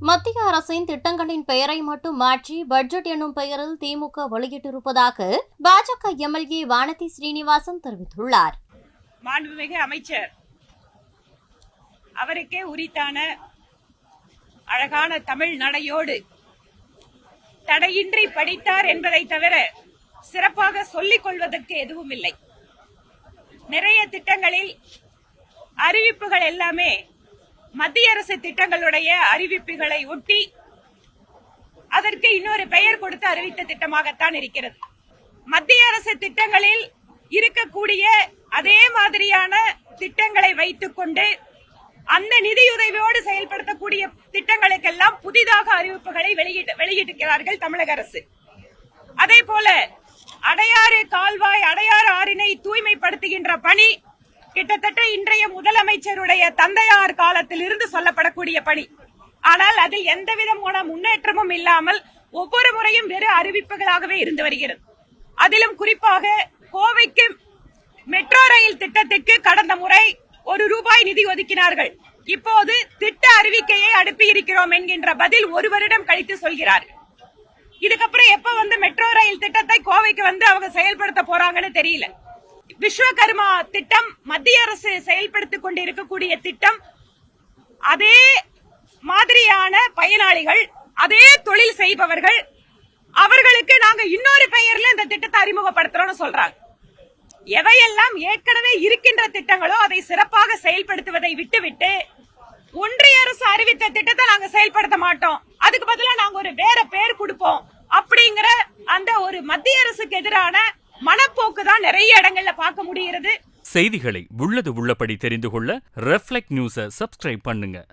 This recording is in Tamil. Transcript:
மத்திய அரசின் திட்டங்களின் பெயரை மட்டும் மாற்றி பட்ஜெட் என்னும் பெயரில் திமுக வெளியிட்டிருப்பதாக பாஜக எம்எல்ஏ வானதி ஸ்ரீனிவாசன் தெரிவித்துள்ளார். மாண்புமிகு அமைச்சர் அவருக்கே உரித்தான அழகான தமிழ் நடையோடு தடையின்றி படித்தார் என்பதை தவிர சிறப்பாக சொல்லிக் கொள்வதற்கு எதுவும் இல்லை. நிறைய திட்டங்களில் அறிவிப்புகள் எல்லாமே மத்திய அரசு திட்டங்களுடைய அறிவிப்புகளை ஒட்டி அதற்கு இன்னொரு பெயர் கொடுத்து அறிவித்த திட்டமாகத்தான் இருக்கிறது. மத்திய அரசு திட்டங்களில் இருக்கக்கூடிய அதே மாதிரியான திட்டங்களை வைத்துக் கொண்டு அந்த நிதியுதவியோடு செயல்படுத்தக்கூடிய திட்டங்களுக்கெல்லாம் புதிதாக அறிவிப்புகளை வெளியிட்டிருக்கிறார்கள் தமிழக அரசு. அதே போல அடையாறு கால்வாய், அடையாறு ஆறினை தூய்மைப்படுத்துகின்ற பணி கிட்டத்தட்ட இன்றைய முதலமைச்சருடைய தந்தையார் காலத்தில் இருந்து சொல்லப்படக்கூடிய பணி. ஆனால் அதில் எந்தவிதமான முன்னேற்றமும் இல்லாமல் ஒவ்வொரு முறையும் வெறு அறிவிப்புகளாகவே இருந்து வருகிறது. அதிலும் குறிப்பாக கோவைக்கு மெட்ரோ ரயில் திட்டத்திற்கு கடந்த முறை ₹1 நிதி ஒதுக்கினார்கள். இப்போது திட்ட அறிவிக்கையை அனுப்பி இருக்கிறோம் என்கின்ற பதில் 1 வருடம் கழித்து சொல்கிறார். இதுக்கப்புறம் எப்ப மெட்ரோ ரயில் திட்டத்தை கோவைக்கு அவங்க செயல்படுத்த போறாங்கன்னு தெரியல. விஸ்வகர்மா திட்டம் மத்திய அரசு செயல்படுத்திக் கொண்டு இருக்கக்கூடிய திட்டம். அதே மாதிரியான பயனாளிகள், அதே தொழில் செய்பவர்கள், அவர்களுக்கு நாங்க இன்னொரு பெயர்ல இந்த திட்டத்தை அறிமுகப்படுத்துறோம்னு சொல்றாங்க. எவையெல்லாம் ஏற்கனவே இருக்கின்ற திட்டங்களோ அதை சிறப்பாக செயல்படுத்துவதை விட்டுவிட்டு ஒன்றிய அரசு அறிவித்த திட்டத்தை நாங்க செயல்படுத்த மாட்டோம், அதுக்கு பதிலா நாங்க ஒரு வேற பெயர் கொடுப்போம் அப்படிங்கிற அந்த ஒரு மத்திய அரசுக்கு எதிரான மனப்போக்கு தான் நிறைய இடங்கள்ல பார்க்க முடிகிறது. செய்திகளை உள்ளது உள்ளபடி தெரிந்து கொள்ள ரெஃப்ளெக்ட் நியூஸை சப்ஸ்கிரைப் பண்ணுங்க.